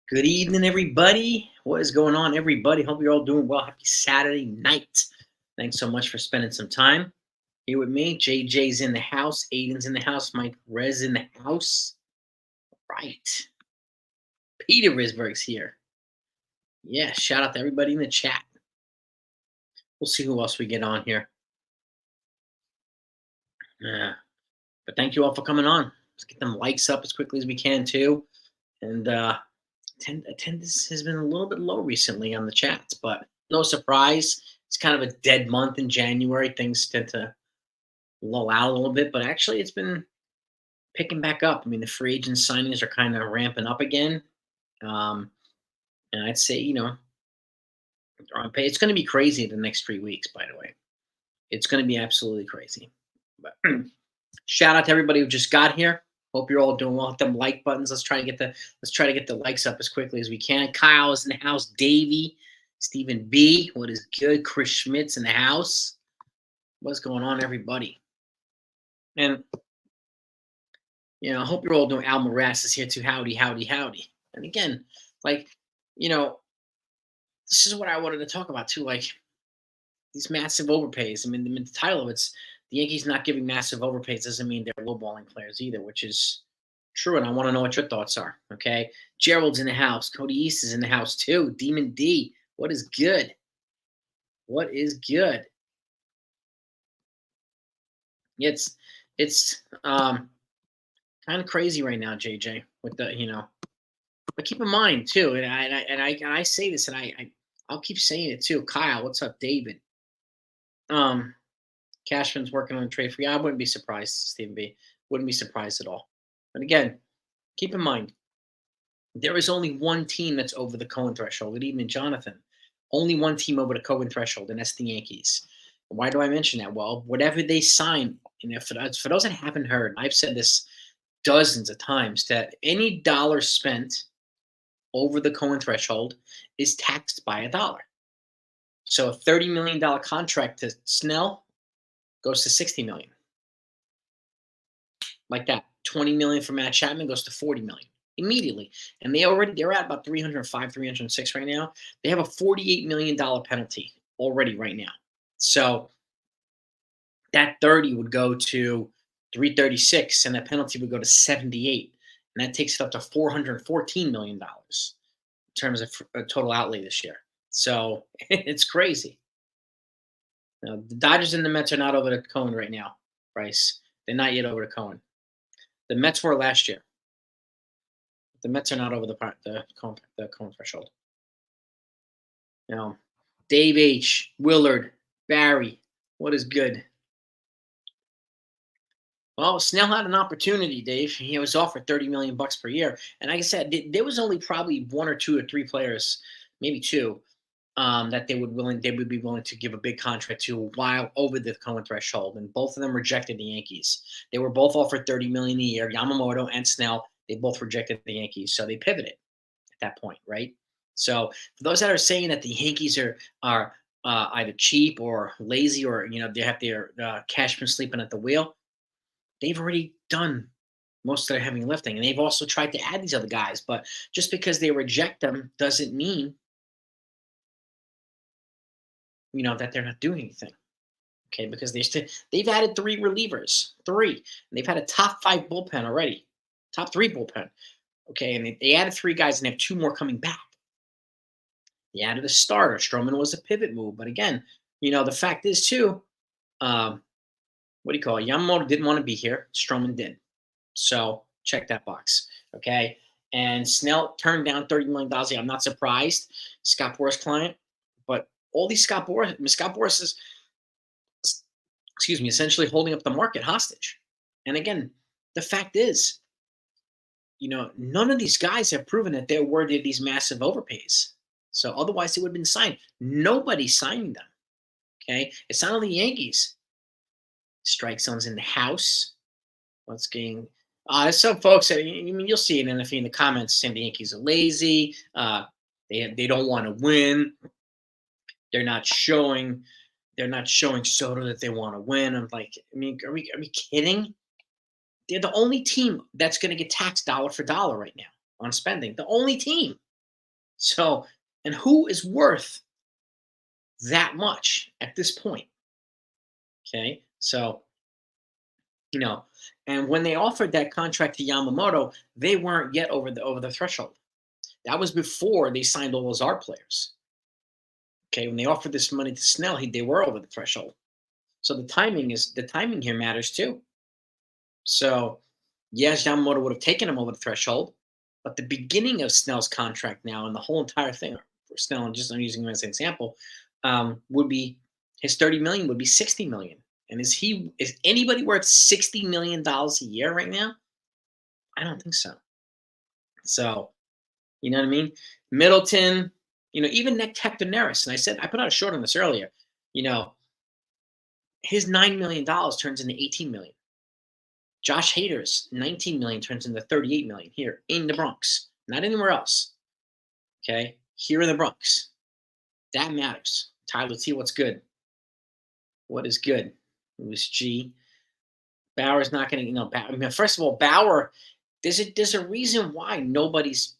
Good evening, everybody. What is going on, everybody? Hope you're all doing well. Happy Saturday night. Thanks so much for spending some time here with me. JJ's in the house. Aiden's in the house. Mike Rez in the house. Right. Peter Risberg's here. Yeah, shout out to everybody in the chat. We'll see who else we get on here. Yeah. But thank you all for coming on. Let's get them likes up as quickly as we can, too. And attendance has been a little bit low recently on the chats, but no surprise. It's kind of a dead month in January. Things tend to lull out a little bit, but actually it's been picking back up. I mean, the free agent signings are kind of ramping up again. Um, and I'd say, they're on pace. It's going to be crazy the next 3 weeks, by the way. It's going to be absolutely crazy. But shout out to everybody who just got here. Hope you're all doing well. Hit them like buttons. Let's try to get the likes up as quickly as we can. Kyle is in the house. Davey, Stephen B. What is good? Chris Schmidt's in the house. What's going on, everybody? And I hope you're all doing. Al Morass is here too. Howdy, howdy, howdy. And again, this is what I wanted to talk about too. Like these massive overpays. I mean, the title of it's the Yankees not giving massive overpays doesn't mean they're lowballing players either, which is true. And I want to know what your thoughts are. Okay, Gerald's in the house. Cody East is in the house too. Demon D, what is good? What is good? It's kind of crazy right now, JJ. With the but keep in mind too, and I say this, and I'll keep saying it too. Kyle, what's up, David? Cashman's working on a trade for you. I wouldn't be surprised, Stephen B. Wouldn't be surprised at all. But again, keep in mind, there is only one team that's over the Cohen threshold. Good evening, Jonathan. Only one team over the Cohen threshold, and that's the Yankees. Why do I mention that? Well, whatever they sign, for those that haven't heard, I've said this dozens of times, that any dollar spent over the Cohen threshold is taxed by $1. So a $30 million contract to Snell goes to $60 million. Like that. $20 million for Matt Chapman goes to $40 million immediately. And they're at about 305, 306 right now. They have a $48 million penalty already right now. So that 30 would go to 336, and that penalty would go to 78. And that takes it up to $414 million in terms of total outlay this year. So it's crazy. Now, the Dodgers and the Mets are not over the Cohen right now, Bryce. They're not yet over the Cohen. The Mets were last year. The Mets are not over the Cohen threshold. Dave H, Willard, Barry, what is good? Well, Snell had an opportunity, Dave. He was offered $30 million per year, and like I said, there was only probably one or two or three players, maybe two, that they would be willing to give a big contract to while over the Cohen threshold, and both of them rejected the Yankees. They were both offered $30 million a year. Yamamoto and Snell, they both rejected the Yankees, so they pivoted at that point, right? So for those that are saying that the Yankees are either cheap or lazy, or they have their Cashman sleeping at the wheel, they've already done most of their heavy lifting, and they've also tried to add these other guys. But just because they reject them doesn't mean that they're not doing anything. Okay, because they've added 3 relievers, 3, and they've had a top 5 bullpen already, top 3 bullpen. Okay, and they added 3 guys, and they have 2 more coming back. They added a starter. Stroman was a pivot move, but again, the fact is too, what do you call it? Yamamoto didn't want to be here. Stroman did, so check that box. Okay, and Snell turned down $30 million. I'm not surprised. Scott Boras' client, but all these Scott Boras is, essentially holding up the market hostage. And again, the fact is, none of these guys have proven that they're worthy of these massive overpays. So otherwise, they would have been signed. Nobody's signing them. Okay, it's not only the Yankees. Strike zone's in the house. What's getting? There's some folks that you'll see it in the comments saying the Yankees are lazy. They don't want to win. They're not showing Soto that they want to win. I'm like, are we kidding? They're the only team that's going to get taxed dollar for dollar right now on spending. The only team. So, and who is worth that much at this point? Okay. So, you know, and when they offered that contract to Yamamoto, they weren't yet over the threshold. That was before they signed all those art players. Okay, when they offered this money to Snell, they were over the threshold. So the timing here matters too. So yes, Yamamoto would have taken him over the threshold, but the beginning of Snell's contract now and the whole entire thing for Snell, and just I'm using him as an example, would be his 30 million would be 60 million. And is anybody worth $60 million a year right now? I don't think so. So you know what I mean? Middleton, even Nick Hector Neris. And I put out a short on this earlier. You know, his $9 million turns into 18 million. Josh Hader's 19 million turns into 38 million here in the Bronx, not anywhere else. Okay, here in the Bronx, that matters. Tyler T, what's good? What is good? Louis G. Bauer's not going to, first of all, Bauer. There's a reason why nobody's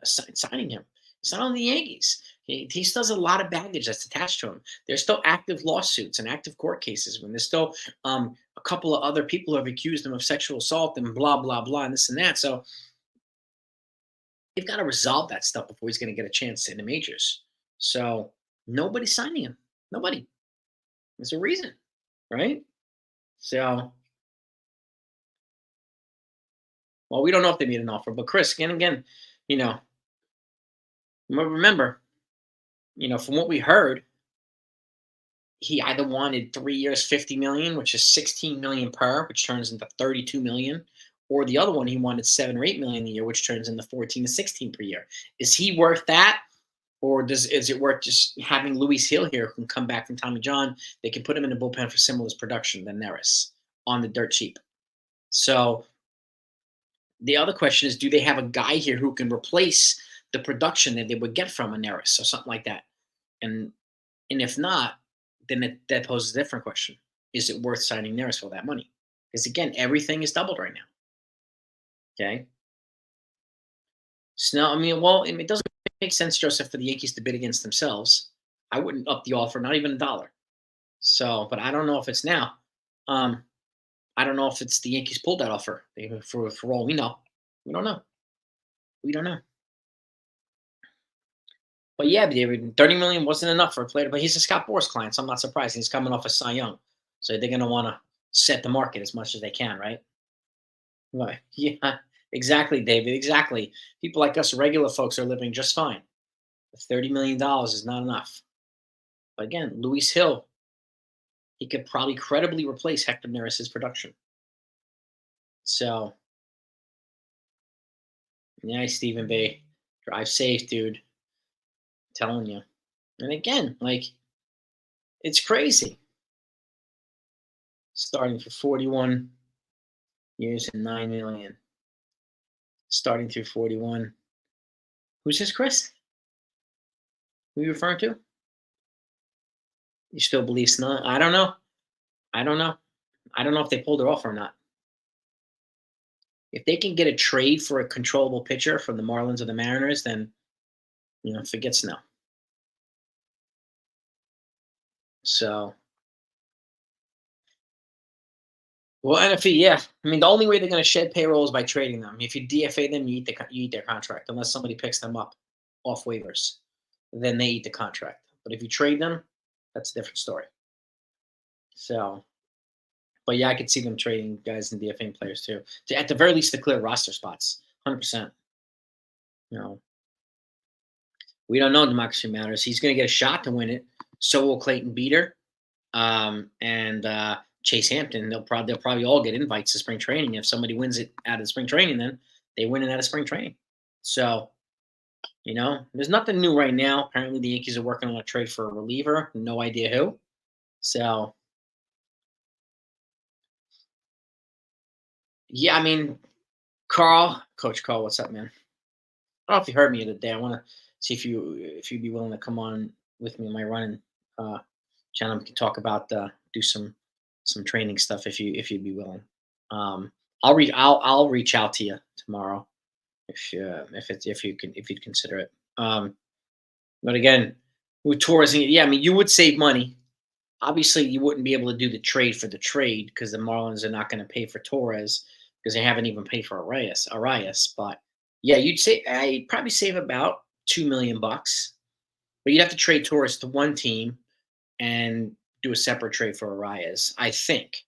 signing him. It's not only the Yankees. He still has a lot of baggage that's attached to him. There's still active lawsuits and active court cases. When there's still a couple of other people who have accused him of sexual assault and blah blah blah and this and that. So they've got to resolve that stuff before he's going to get a chance in the majors. So nobody's signing him. Nobody. There's a reason, right? So, well, we don't know if they made an offer, but Chris, again, you know, remember, from what we heard, he either wanted 3 years, 50 million, which is 16 million per, which turns into 32 million, or the other one he wanted 7 or 8 million a year, which turns into 14 to 16 per year. Is he worth that? Or is it worth just having Luis Hill here who can come back from Tommy John? They can put him in the bullpen for similar production than Neris on the dirt cheap. So the other question is, do they have a guy here who can replace the production that they would get from a Neris or something like that? And if not, then that poses a different question. Is it worth signing Neris for that money? Because again, everything is doubled right now. Okay. Snell, it doesn't make sense, Joseph, for the Yankees to bid against themselves. I wouldn't up the offer, not even $1. So, but I don't know if it's now. I don't know if it's the Yankees pulled that offer. For all we know, we don't know. We don't know. But yeah, David, 30 million wasn't enough for a player. But he's a Scott Boras client, so I'm not surprised. He's coming off a Cy Young, so they're going to want to set the market as much as they can, right? Right. Yeah. Exactly, David. Exactly. People like us, regular folks, are living just fine. $30 million is not enough. But again, Luis Hill, he could probably credibly replace Hector Neris' production. So, yeah, Stephen Bay, drive safe, dude. I'm telling you. And again, it's crazy. Starting for 41 years and 9 million. Starting through 41. Who's this, Chris? Who are you referring to? You still believe Snell? I don't know. I don't know. I don't know if they pulled it off or not. If they can get a trade for a controllable pitcher from the Marlins or the Mariners, then forget Snell. So, well, NFE, yeah. The only way they're going to shed payroll is by trading them. If you DFA them, you eat their contract, unless somebody picks them up off waivers. Then they eat the contract. But if you trade them, that's a different story. So, but yeah, I could see them trading guys and DFAing players too. At the very least, to clear roster spots, 100%. We don't know. Democracy Matters. He's going to get a shot to win it. So will Clayton Beater, and Chase Hampton. They'll probably all get invites to spring training. If somebody wins it out of spring training, then they win it out of spring training. So, there's nothing new right now. Apparently, the Yankees are working on a trade for a reliever. No idea who. So, yeah, Coach Carl, what's up, man? I don't know if you heard me the other day. I want to see if you'd be willing to come on with me in my running channel. We can talk about do some training stuff if you'd be willing. I'll reach out to you tomorrow if you'd consider it. Um, but again, with Torres, yeah, I mean, you would save money. Obviously, you wouldn't be able to do the trade for the trade because the Marlins are not going to pay for Torres because they haven't even paid for Arias. But yeah, I'd probably save about 2 million bucks, but you'd have to trade Torres to one team and do a separate trade for Arias, I think.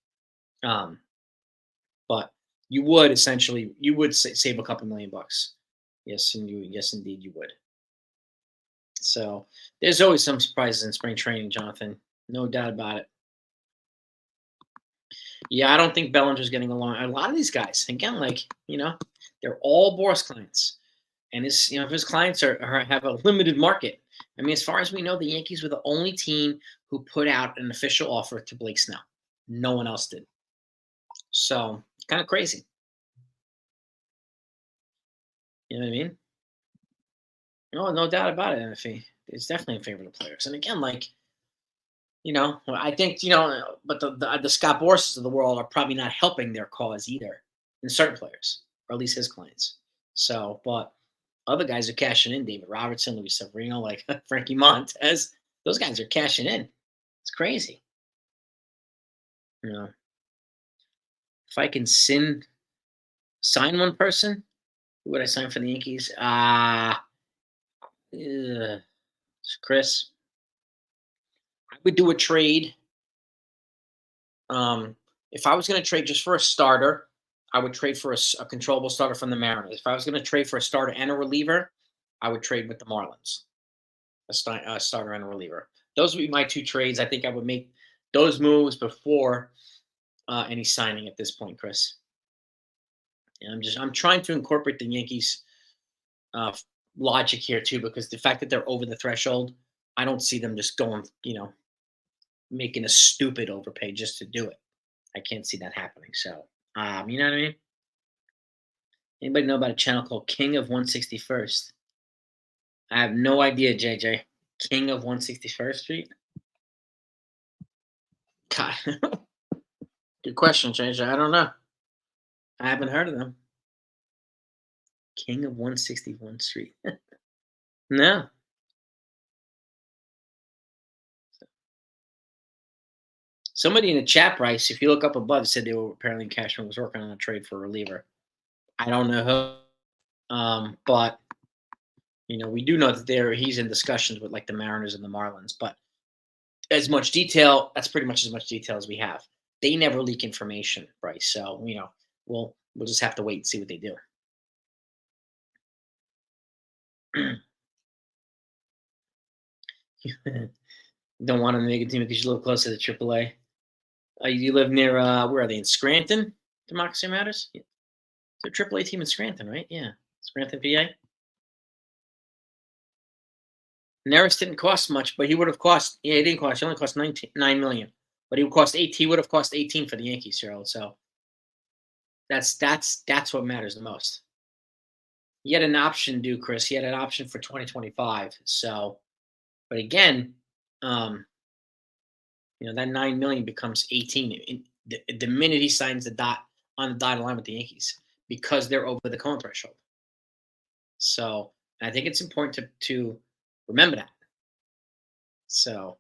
Um, but you would save a couple million bucks. Yes, indeed, you would. So there's always some surprises in spring training, Jonathan. No doubt about it. Yeah, I don't think Bellinger's getting along. A lot of these guys, again, they're all Boris clients, and if his clients have a limited market. I mean, as far as we know, the Yankees were the only team who put out an official offer to Blake Snell. No one else did. So kind of crazy. You know what I mean? No, no doubt about it. It's definitely in favor of the players. And again, I think but the Scott Borses of the world are probably not helping their cause either in certain players, or at least his clients. So, but other guys are cashing in. David Robertson, Luis Severino, like Frankie Montez. Those guys are cashing in. It's crazy. You know, if I can sign one person, who would I sign for the Yankees? Chris. I would do a trade. If I was going to trade just for a starter, I would trade for a controllable starter from the Mariners. If I was going to trade for a starter and a reliever, I would trade with the Marlins, a starter and a reliever. Those would be my two trades. I think I would make those moves before any signing at this point, Chris. And I'm trying to incorporate the Yankees uh, logic here too, because the fact that they're over the threshold, I don't see them just going, making a stupid overpay just to do it. I can't see that happening. So, you know what I mean? Anybody know about a channel called King of 161st? I have no idea, JJ. King of 161st Street? God. Good question, JJ. I don't know. I haven't heard of them. King of 161 Street. No. Somebody in the chat, Bryce, if you look up above, said they were apparently Cashman was working on a trade for a reliever. I don't know who. But we do know that he's in discussions with like the Mariners and the Marlins, but as much detail, that's pretty much as much detail as we have. They never leak information, Bryce. So, we'll just have to wait and see what they do. Don't want to make a team because you live close to the AAA. You live near where are they in Scranton? Democracy Matters. Yeah. It's a AAA team in Scranton, right? Yeah, Scranton, PA. Neris didn't cost much, but he would have cost. Yeah, he didn't cost. He only cost 9 million, but he would cost 8. He would have cost 18 for the Yankees, Gerald. So that's what matters the most. He had an option due, Chris. He had an option for 2025. So, but again, that 9 million becomes 18 the minute he signs on the dotted line with the Yankees because they're over the Cohen threshold. So I think it's important to remember that. So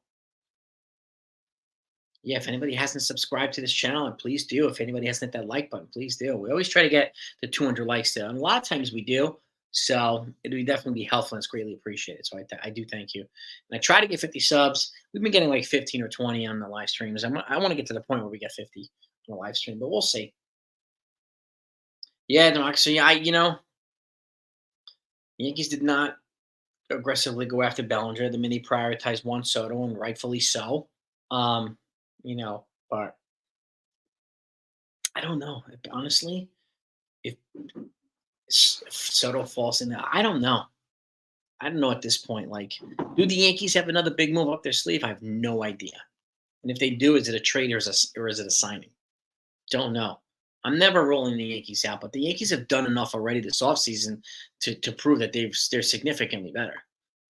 yeah, if anybody hasn't subscribed to this channel, please do. If anybody hasn't hit that like button, please do. We always try to get to 200 likes there, and a lot of times we do. So it would definitely be helpful, and it's greatly appreciated. So I do thank you. And I try to get 50 subs. We've been getting like 15 or 20 on the live streams. I want to get to the point where we get 50 on the live stream, but we'll see. Yeah, no, actually, Yankees did not aggressively go after Bellinger. The minute prioritized Juan Soto, and rightfully so. But I don't know. Honestly, if Soto falls in there, I don't know. I don't know at this point. Like, do the Yankees have another big move up their sleeve? I have no idea. And if they do, is it a trade or is it a signing? Don't know. I'm never rolling the Yankees out, but the Yankees have done enough already this offseason to prove that they're significantly better.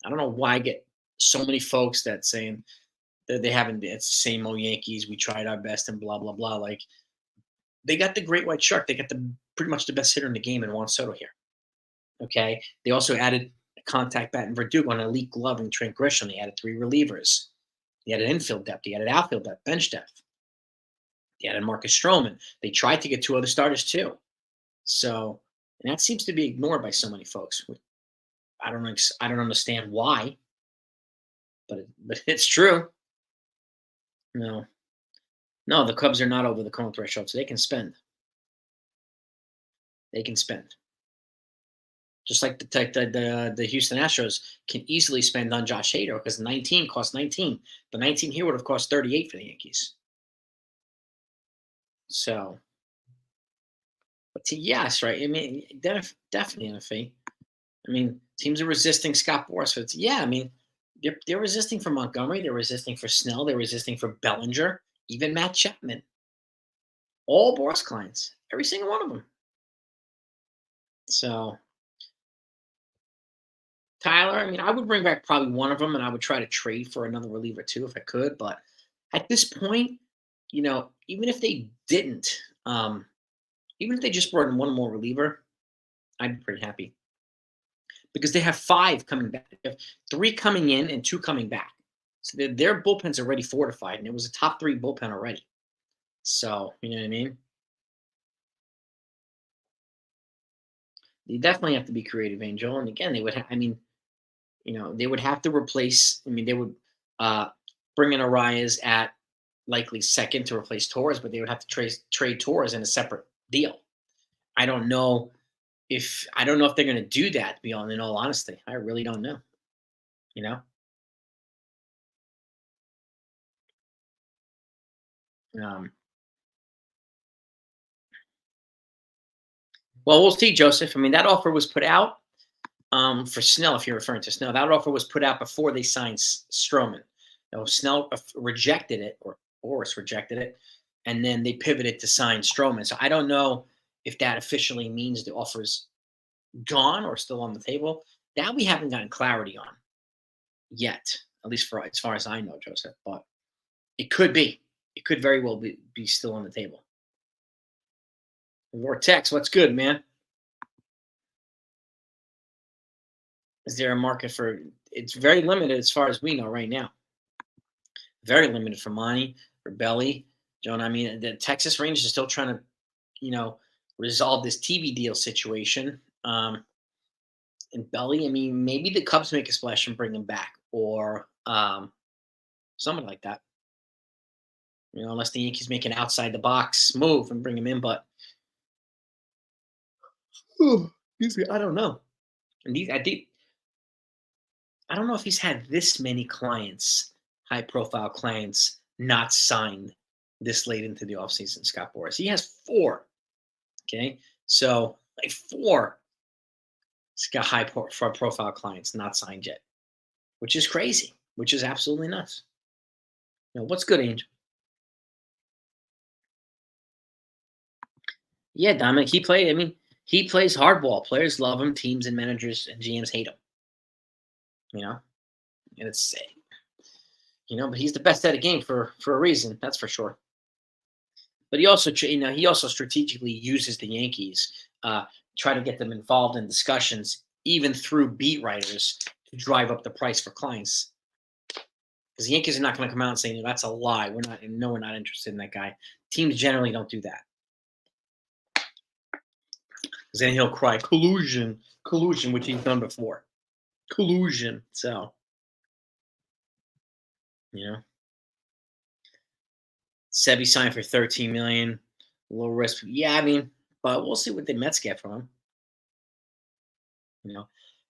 I don't know why I get so many folks that saying that they haven't. It's the same old Yankees. We tried our best and blah blah blah. Like, they got the great white shark. They got pretty much the best hitter in the game in Juan Soto here. Okay. They also added contact bat in Verdugo, an elite glove in Trent Grisham. He added 3 relievers. He added infield depth. He added outfield depth, bench depth. He added Marcus Stroman. They tried to get 2 other starters too. So, and that seems to be ignored by so many folks. I don't understand why, but it's true. No, no, the Cubs are not over the Cone threshold, so they can spend. They can spend. Just like the Houston Astros can easily spend on Josh Hader because 19 cost 19. The 19 here would have cost 38 for the Yankees. So, but yes, right. I mean, definitely NFA. I mean, teams are resisting Scott Boras. But yeah, I mean, they're resisting for Montgomery. They're resisting for Snell. They're resisting for Bellinger. Even Matt Chapman. All Boras clients. Every single one of them. So, Tyler, I mean, I would bring back probably one of them, and I would try to trade for another reliever too if I could. But at this point, even if they didn't, even if they just brought in one more reliever, I'd be pretty happy because they have 5 coming back. They have 3 coming in and 2 coming back. So their bullpen's already fortified, and it was a top 3 bullpen already. So, you know what I mean? You definitely have to be creative, Angel. And again, they would I mean, they would have to replace, I mean, they would bring in Arias at likely second to replace Torres, but they would have to trade Torres in a separate deal. I don't know I don't know if they're going to do that, to be in all honesty. I really don't know. You know? Um, well, we'll see, Joseph. I mean, that offer was put out for Snell, if you're referring to Snell. That offer was put out before they signed Stroman. Snell rejected it, or Boris rejected it, and then they pivoted to sign Stroman. So I don't know if that officially means the offer's gone or still on the table. That we haven't gotten clarity on yet, at least for as far as I know, Joseph. But it could be. It could very well be still on the table. Vortex, what's good, man? Is there a market for? It's very limited as far as we know right now. Very limited for Monty, for Belly, John. I mean, the Texas Rangers are still trying to, resolve this TV deal situation. And Belly, I mean, maybe the Cubs make a splash and bring him back, or something like that. Unless the Yankees make an outside the box move and bring him in, but excuse me, I don't know. And I don't know if he's had this many clients, high profile clients, not signed this late into the offseason, Scott Boras. He has 4. Okay. So like 4 got high profile clients not signed yet, which is crazy, which is absolutely nuts. What's good, Angel? Yeah, Dominic, he plays hardball. Players love him. Teams and managers and GMs hate him. And it's, but he's the best at a game for a reason. That's for sure. But he also strategically uses the Yankees, try to get them involved in discussions, even through beat writers, to drive up the price for clients. Because the Yankees are not going to come out and say, that's a lie. We're not interested in that guy. Teams generally don't do that. Because then he'll cry collusion, which he's done before. Collusion. So, Sebi signed for $13 million. Low risk. Yeah, I mean, but we'll see what the Mets get from him.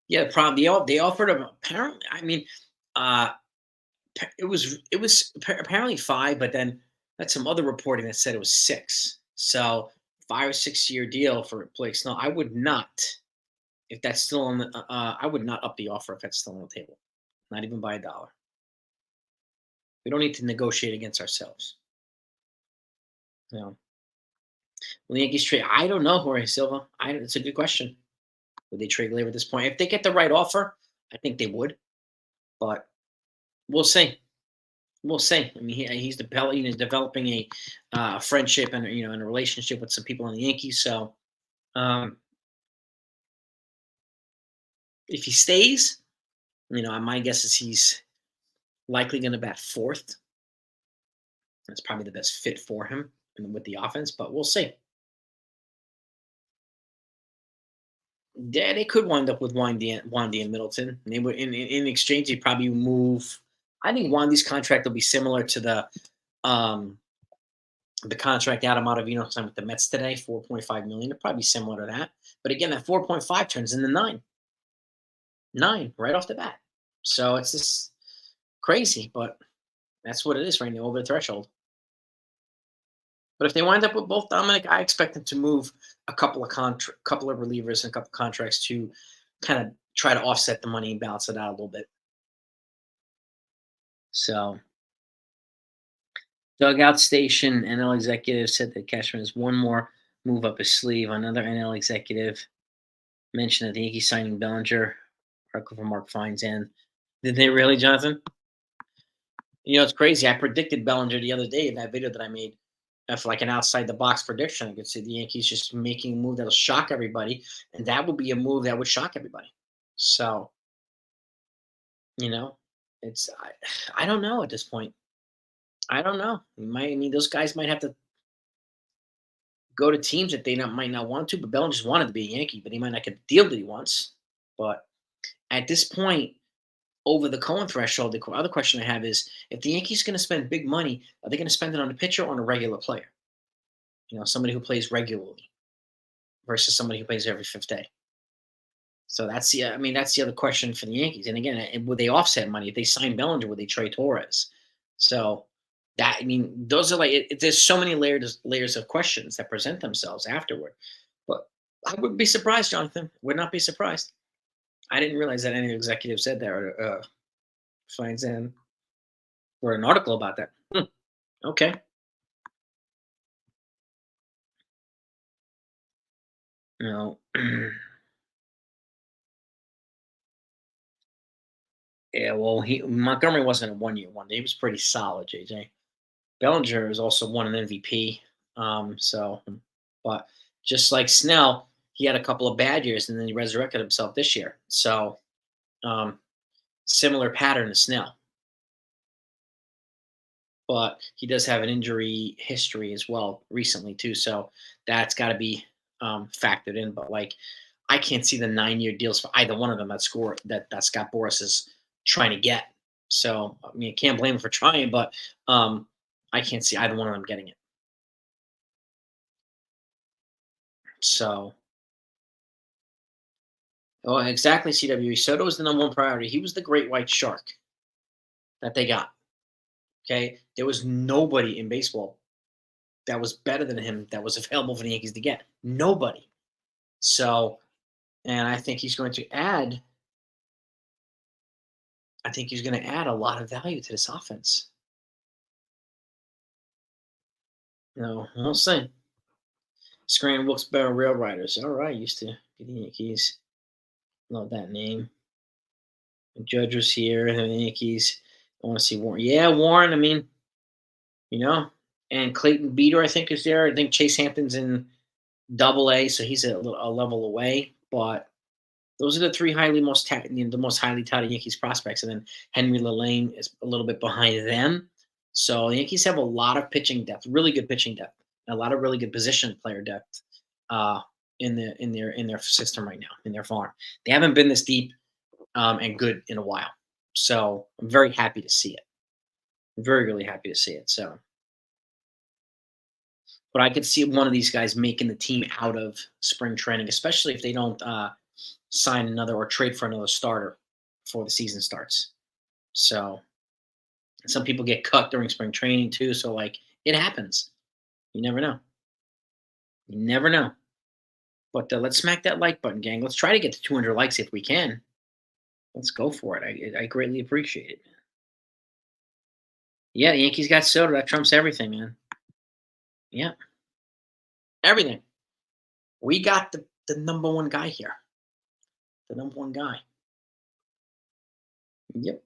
Yeah, the problem they offered him apparently. I mean, it was apparently 5, but then that's some other reporting that said it was 6. So 5 or 6 year deal for Blake Snell. I would not, if that's still on the. I would not up the offer if that's still on the table. Not even by $1. We don't need to negotiate against ourselves. Will the Yankees trade? I don't know, Jorge Silva. It's a good question. Would they trade Gleyber at this point? If they get the right offer, I think they would. But we'll see. We'll see. I mean, he's developing a friendship and and a relationship with some people on the Yankees. So, If he stays, my guess is he's likely going to bat fourth. That's probably the best fit for him and with the offense, but we'll see. Yeah, they could wind up with Wandy and Middleton. They would in exchange. They probably move. I think Wandy's contract will be similar to um, the contract Adam Ottavino signed with the Mets today, 4.5 million. It'll probably be similar to that. But again, that 4.5 turns into nine right off the bat. So it's just crazy, but that's what it is right now over the threshold. But if they wind up with both Dominic, I expect them to move a couple of relievers and a couple contracts to kind of try to offset the money and balance it out a little bit. So, dugout station NL executive said that Cashman has one more move up his sleeve. Another NL executive mentioned that the Yankees signing Bellinger, article from Mark Fines. And did they really, Jonathan? It's crazy. I predicted Bellinger the other day in that video that I made for like an outside the box prediction. I could see the Yankees just making a move that'll shock everybody, and that would be a move that would shock everybody. So, you know, it's I don't know at this point. I don't know. Those guys might have to go to teams that might not want to. But Bellinger just wanted to be a Yankee, but he might not get the deal that he wants. But at this point, over the Cohen threshold, the other question I have is if the Yankees going to spend big money, are they going to spend it on a pitcher or on a regular player? Somebody who plays regularly versus somebody who plays every fifth day. So that's the other question for the Yankees. And again, would they offset money if they sign Bellinger? Would they trade Torres? So those are there's so many layers of questions that present themselves afterward. But I wouldn't be surprised, Jonathan. Would not be surprised. I didn't realize that any executive said that or finds in or an article about that. Okay. No. Yeah, well, he Montgomery wasn't a 1 year wonder. He was pretty solid, JJ. Bellinger has also won an MVP. But just like Snell, he had a couple of bad years and then he resurrected himself this year. So, um, similar pattern to Snell. But he does have an injury history as well recently too. So that's got to be factored in. But I can't see the 9 year deals for either one of them that Scott Boras is trying to get. So I can't blame him for trying, but I can't see either one of them getting it. So, oh, exactly, CWE. Soto was the number one priority. He was the great white shark that they got. Okay, there was nobody in baseball that was better than him that was available for the Yankees to get. Nobody. So, and I think he's going to add. I think he's going to add a lot of value to this offense. We'll see. Scranton Wilkes-Barre Rail Riders. All right, used to be the Yankees. Love that name. Judge was here, and the Yankees. I want to see Warren. Yeah, Warren. And Clayton Beater, I think, is there. I think Chase Hampton's in Double A, so he's a level away. But those are the three the most highly touted Yankees prospects, and then Henry LaLane is a little bit behind them. So the Yankees have a lot of pitching depth, really good pitching depth, and a lot of really good position player depth in their system right now, in their farm. They haven't been this deep and good in a while. So I'm very happy to see it. I'm very, really happy to see it. So, but I could see one of these guys making the team out of spring training, especially if they don't sign another or trade for another starter before the season starts. So some people get cut during spring training too. So it happens. You never know. You never know. But let's smack that like button, gang. Let's try to get to 200 likes if we can. Let's go for it. I greatly appreciate it. Yeah, the Yankees got Soto. That trumps everything, man. Yeah, everything. We got the number one guy here. The number one guy. Yep.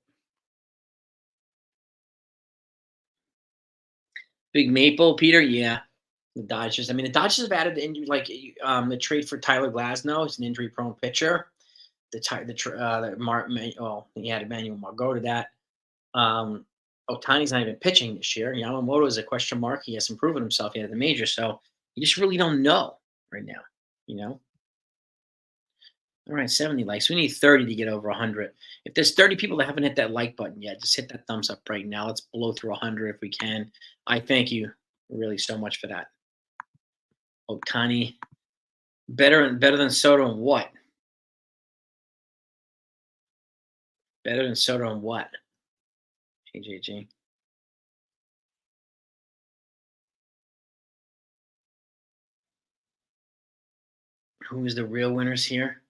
Big Maple, Peter. Yeah. The Dodgers. The Dodgers have added the injury, the trade for Tyler Glasnow. He's an injury-prone pitcher. He had Emmanuel Margot to that. Um, Otani's not even pitching this year. Yamamoto is a question mark. He hasn't proven himself yet at the major, so you just really don't know right now. You know. All right, 70 likes. We need 30 to get over 100. If there's 30 people that haven't hit that like button yet, just hit that thumbs up right now. Let's blow through 100 if we can. I thank you really so much for that. Otani, better than Soto and what? Better than Soto and what? AJG. Who is the real winners here?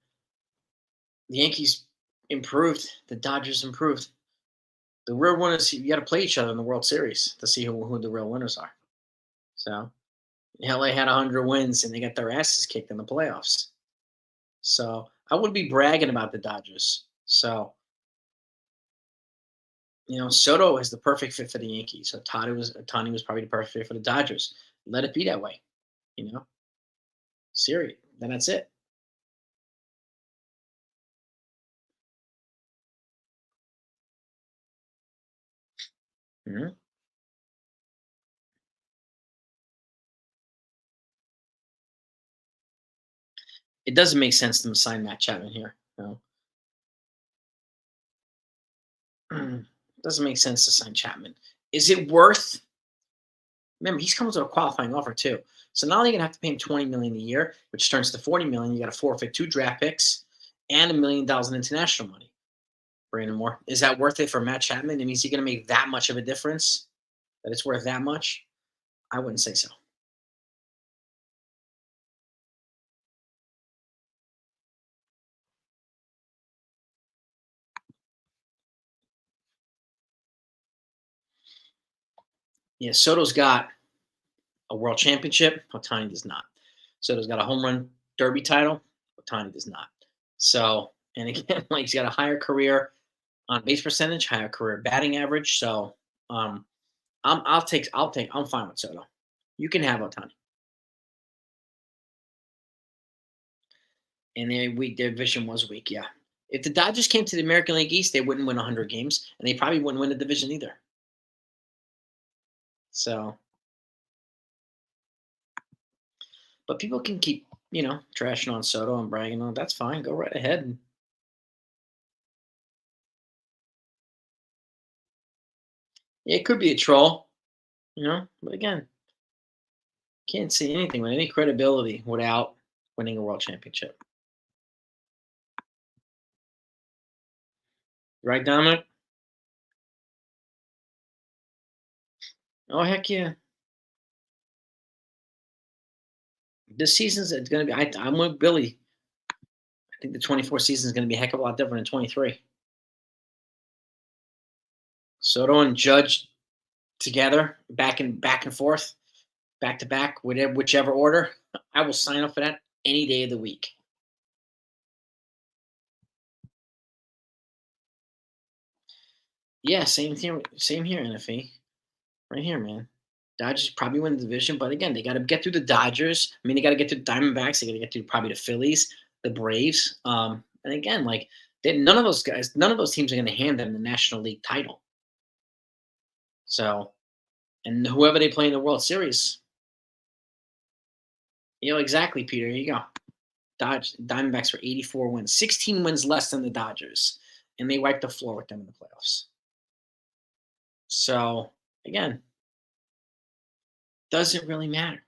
The Yankees improved. The Dodgers improved. The real winners, you got to play each other in the World Series to see who the real winners are. So, LA had 100 wins and they got their asses kicked in the playoffs. So, I would be bragging about the Dodgers. So, Soto is the perfect fit for the Yankees. So, Otani was probably the perfect fit for the Dodgers. Let it be that way. You know, Serious. Then that's it. Mhm. It doesn't make sense to sign Matt Chapman here. Doesn't make sense to sign Chapman. Is it worth? Remember, he's coming to a qualifying offer too. So not only gonna have to pay him 20 million a year, which turns to 40 million. You got to forfeit 2 draft picks and $1 million in international money. Brandon Moore, is that worth it for Matt Chapman? And is he gonna make that much of a difference? That it's worth that much? I wouldn't say so. Yeah, Soto's got a world championship. Otani does not. Soto's got a home run derby title. Otani does not. So, and again, like he's got a higher career on base percentage, higher career batting average. So, um, I'm fine with Soto. You can have Otani. And their division was weak. Yeah. If the Dodgers came to the American League East, they wouldn't win 100 games, and they probably wouldn't win the division either. So, but people can keep, trashing on Soto and bragging on. That's fine. Go right ahead. Yeah, it could be a troll, but again, can't see anything with any credibility without winning a world championship. Right, Dominic? Oh, heck yeah. This season's it's going to be, I'm with Billy. I think the 24 season is going to be a heck of a lot different than 23. Soto and Judge together, back and forth, back to back, whichever order. I will sign up for that any day of the week. Yeah, same here, NFE. Right here, man. Dodgers probably win the division, but again, they got to get through the Dodgers. I mean, they got to get through the Diamondbacks. They got to get through probably the Phillies, the Braves. And again, like none of those guys, none of those teams are going to hand them the National League title. So, and whoever they play in the World Series, exactly, Peter. Here you go. Diamondbacks for 84 wins, 16 wins less than the Dodgers, and they wiped the floor with them in the playoffs. So again, doesn't really matter.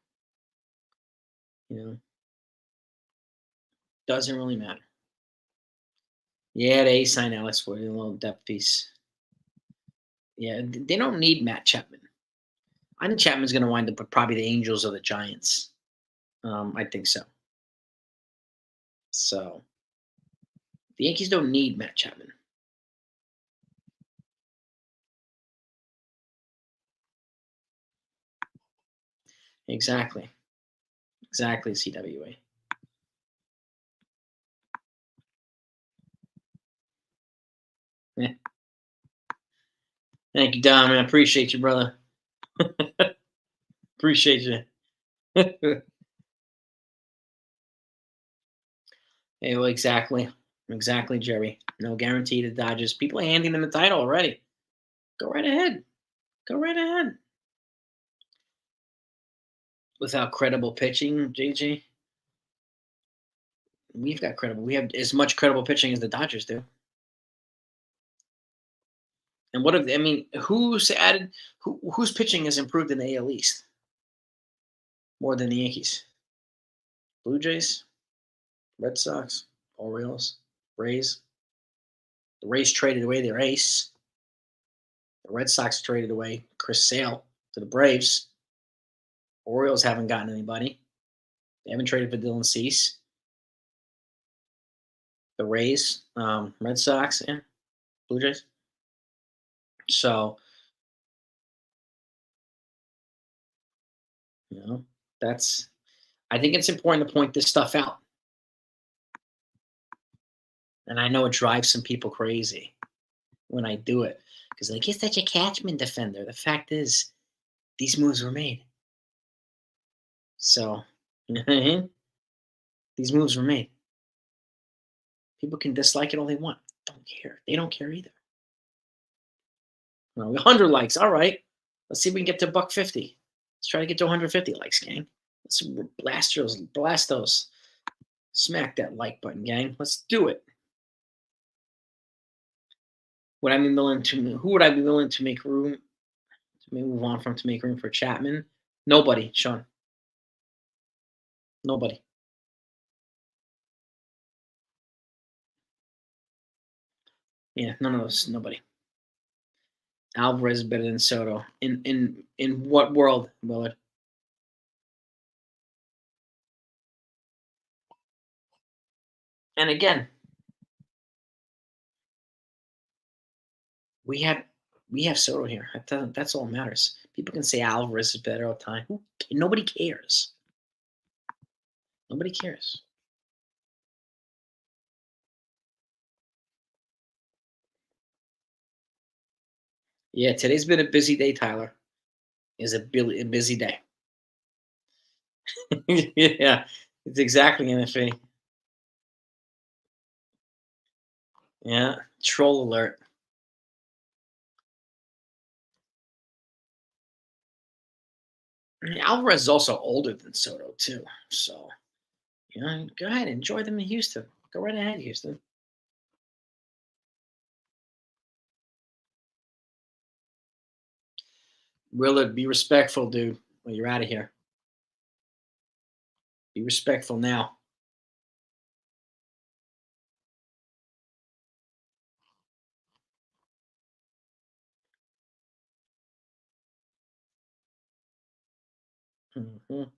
Doesn't really matter. Yeah, they signed Alex Wood, a little depth piece. Yeah, they don't need Matt Chapman. I think Chapman's going to wind up with probably the Angels or the Giants. I think so. So the Yankees don't need Matt Chapman. Exactly. Exactly, CWA. Yeah. Thank you, Dom. I appreciate you, brother. Appreciate you. Yeah, well, exactly. Exactly, Jerry. No guarantee to Dodgers. People are handing them the title already. Go right ahead. Go right ahead. Without credible pitching, JJ, we've got credible. We have as much credible pitching as the Dodgers do. And what have I mean? Who's added? Whose pitching has improved in the AL East more than the Yankees? Blue Jays, Red Sox, Orioles, Rays. The Rays traded away their ace. The Red Sox traded away Chris Sale to the Braves. Orioles haven't gotten anybody. They haven't traded for Dylan Cease. The Rays, Red Sox, and Blue Jays. So, you know, that's I think it's important to point this stuff out. And I know it drives some people crazy when I do it. Because like, he's such a catchman defender. The fact is, these moves were made. So, you know what I mean? These moves were made. People can dislike it all they want. Don't care. They don't care either. Well, 100 likes. All right. Let's see if we can get to buck 50. Let's try to get to 150 likes, gang. Let's blast those. Smack that like button, gang. Let's do it. Would I be willing to? Who would I be willing to make room to move on from to make room for Chapman? Nobody, Sean. Nobody. Yeah, none of those. Nobody. Alvarez is better than Soto. In what world, Willard? And again, we have we have Soto here. That's all that matters. People can say Alvarez is better all the time. Nobody cares. Nobody cares. Yeah, today's been a busy day, Tyler. Is a busy day. Yeah, it's exactly NFA. Yeah, troll alert. Alvarez is also older than Soto too, so go ahead, enjoy them in Houston. Go right ahead, Houston. Willard, be respectful, dude. Well, you're out of here. Be respectful now. Mhm.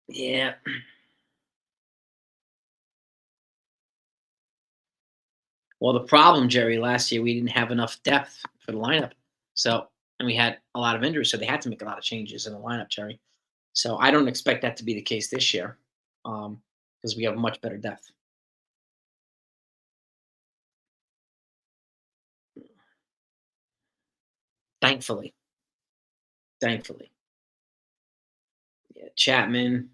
Yeah. Well, the problem, Jerry, last year we didn't have enough depth for the lineup, so and we had a lot of injuries, so they had to make a lot of changes in the lineup, Jerry. So I don't expect that to be the case this year, because we have much better depth. Thankfully, thankfully. Yeah, Chapman.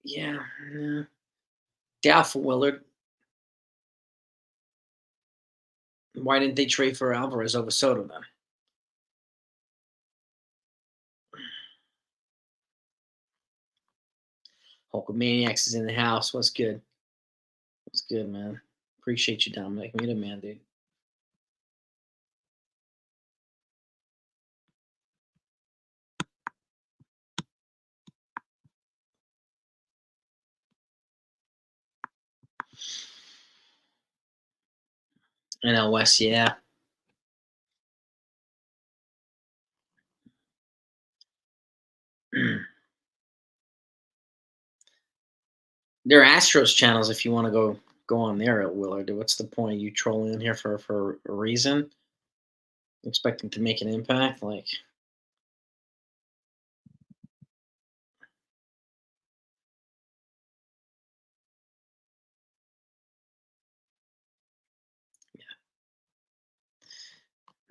Yeah, yeah. Doubtful Willard. Why didn't they trade for Alvarez over Soto then? Hulkamaniacs is in the house. What's good? What's good, man? Appreciate you, Dominic. Me the man, dude. NL West, yeah. There are Astros channels if you want to go on there at Willard. What's the point? You trolling in here for a reason? Expecting to make an impact? Like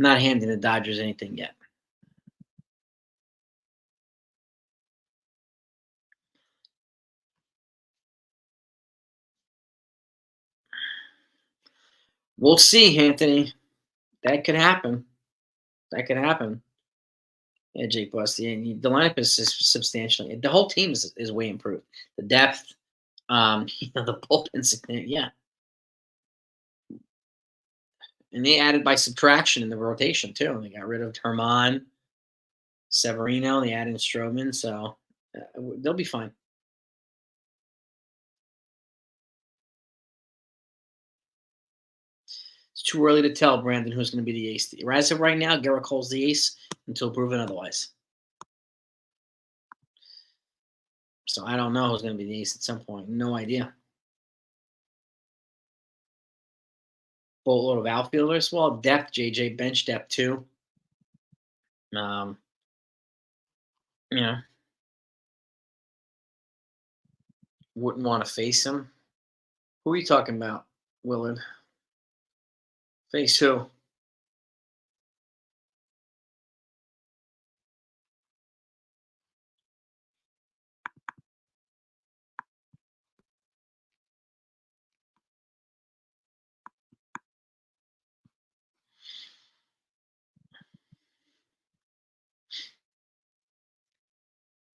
Not handing the Dodgers anything yet. We'll see, Anthony. That could happen. That could happen. Yeah, Jake Busty. And the lineup is substantially. The whole team is way improved. The depth, the bullpen's yeah, and they added by subtraction in the rotation too. They got rid of Herman, Severino. They added Stroman, so they'll be fine. It's too early to tell, Brandon, who's going to be the ace. As of right now, Garrett Cole's the ace until proven otherwise. So I don't know who's going to be the ace at some point. No idea. Boatload of outfielders. Well, depth, JJ, bench depth too. Um, you know, wouldn't want to face him. Who are you talking about, Willard? Face who?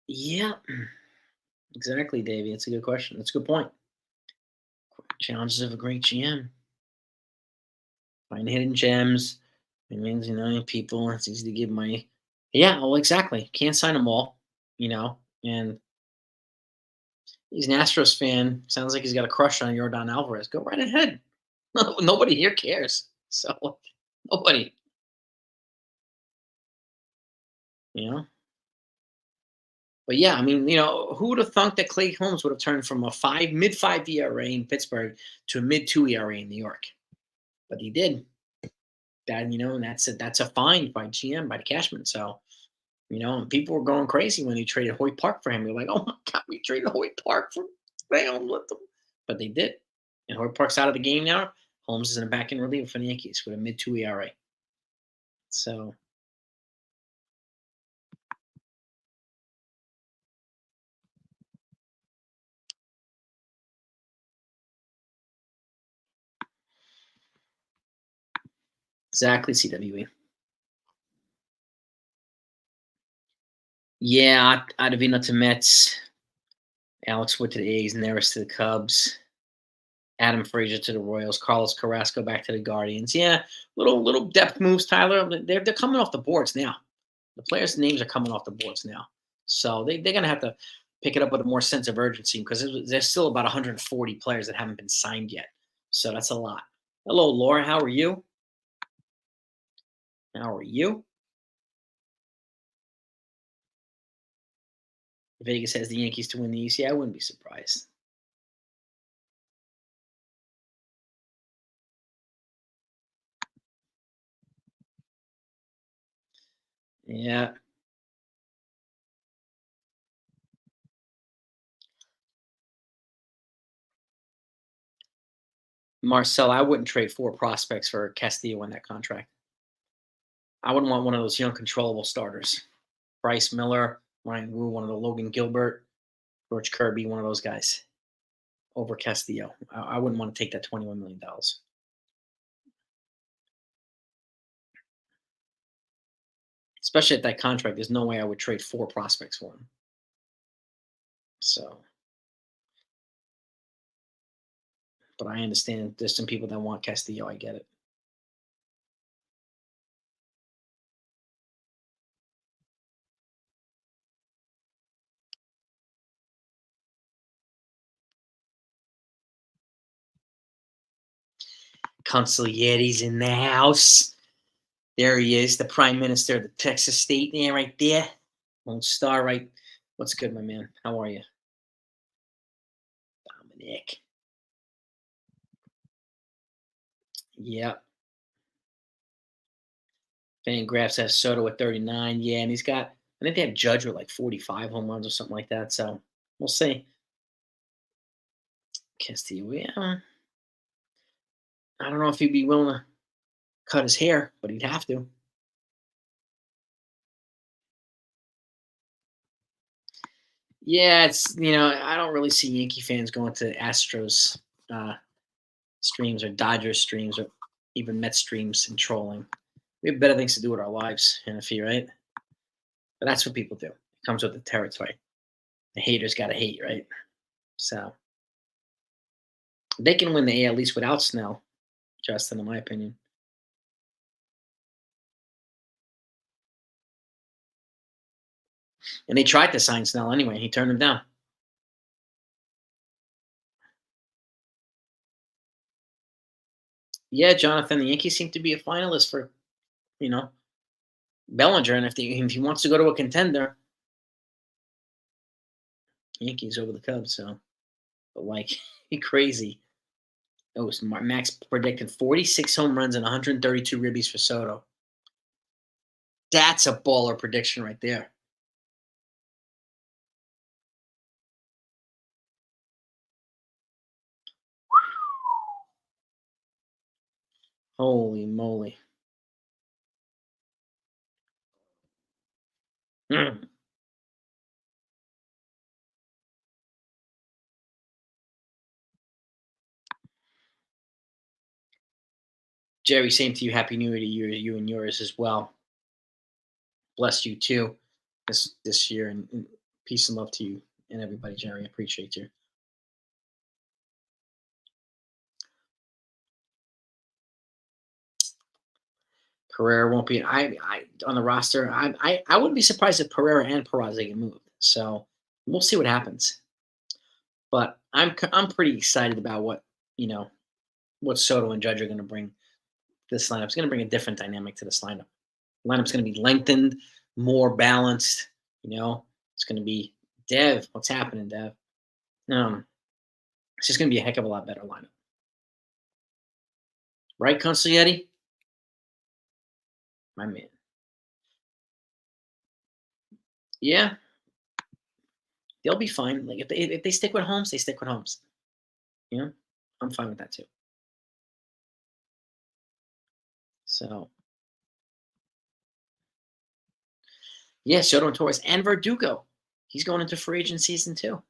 Yeah, exactly, Davey. That's a good question. That's a good point. Challenges of a great GM. Find hidden gems. It means, people, it's easy to give money. Yeah, well, exactly. Can't sign them all, and he's an Astros fan. Sounds like he's got a crush on Jordan Alvarez. Go right ahead. Nobody here cares. So, nobody, you know. But yeah, I mean, who would have thunk that Clay Holmes would have turned from a mid five ERA in Pittsburgh to a mid two ERA in New York? But he did. And that's a find by GM by the Cashman. So, and people were going crazy when he traded Hoyt Park for him. They're like, "Oh my God, we traded Hoyt Park for Bam, let them." But they did, and Hoyt Park's out of the game now. Holmes is in a back end reliever for the Yankees with a mid two ERA. So exactly, CWE. Yeah, Ottavino to Mets, Alex Wood to the A's, Neris to the Cubs, Adam Frazier to the Royals, Carlos Carrasco back to the Guardians. Yeah, little depth moves, Tyler. They're coming off the boards now. The players' names are coming off the boards now, so they're gonna have to pick it up with a more sense of urgency because there's still about 140 players that haven't been signed yet. So that's a lot. Hello, Laura. How are you? How are you? Vegas has the Yankees to win the East. Yeah, I wouldn't be surprised. Yeah, Marcel, I wouldn't trade four prospects for Castillo in that contract. I wouldn't want one of those young, controllable starters. Bryce Miller, Ryan Wu, one of the Logan Gilbert, George Kirby, one of those guys over Castillo. I wouldn't want to take that $21 million. Especially at that contract, there's no way I would trade four prospects for him. So, but I understand there's some people that want Castillo. I get it. Consiglieri's in the house. There he is, the Prime Minister of the Texas state there, right there. Lone Star, right? What's good, my man? How are you? Dominic. Yep. Fangraphs has Soto at 39. Yeah, and I think they have Judge with like 45 home runs or something like that. So we'll see. Castillo, yeah. I don't know if he'd be willing to. cut his hair, but he'd have to. Yeah, it's I don't really see Yankee fans going to Astros uh, streams or Dodgers streams or even Mets streams and trolling. We have better things to do with our lives, Hanafi, right? But that's what people do. It comes with the territory. The haters got to hate, right? So they can win the A at least without Snell, Justin, in my opinion. And they tried to sign Snell anyway. He turned him down. Yeah, Jonathan, the Yankees seem to be a finalist for, you know, Bellinger. And if he wants to go to a contender, Yankees over the Cubs. So, but like, crazy. It was Max predicted 46 home runs and 132 ribbies for Soto. That's a baller prediction right there. Holy moly. Mm. Jerry, same to you. Happy New Year to you and yours as well. Bless you too this year, and peace and love to you and everybody, Jerry. I appreciate you. Pereira won't be I on the roster. I wouldn't be surprised if Pereira and Peraza get moved. So we'll see what happens. But I'm pretty excited about what Soto and Judge are going to bring. This lineup's going to bring a different dynamic to this lineup. Lineup's going to be lengthened, more balanced. It's going to be Dev. What's happening, Dev? It's just going to be a heck of a lot better lineup, right, Consiglietti? My man. Yeah, they'll be fine. Like if they stick with Holmes, they stick with Holmes. You know, I'm fine with that too. So yeah, Soto and Torres and Verdugo. He's going into free agent season too.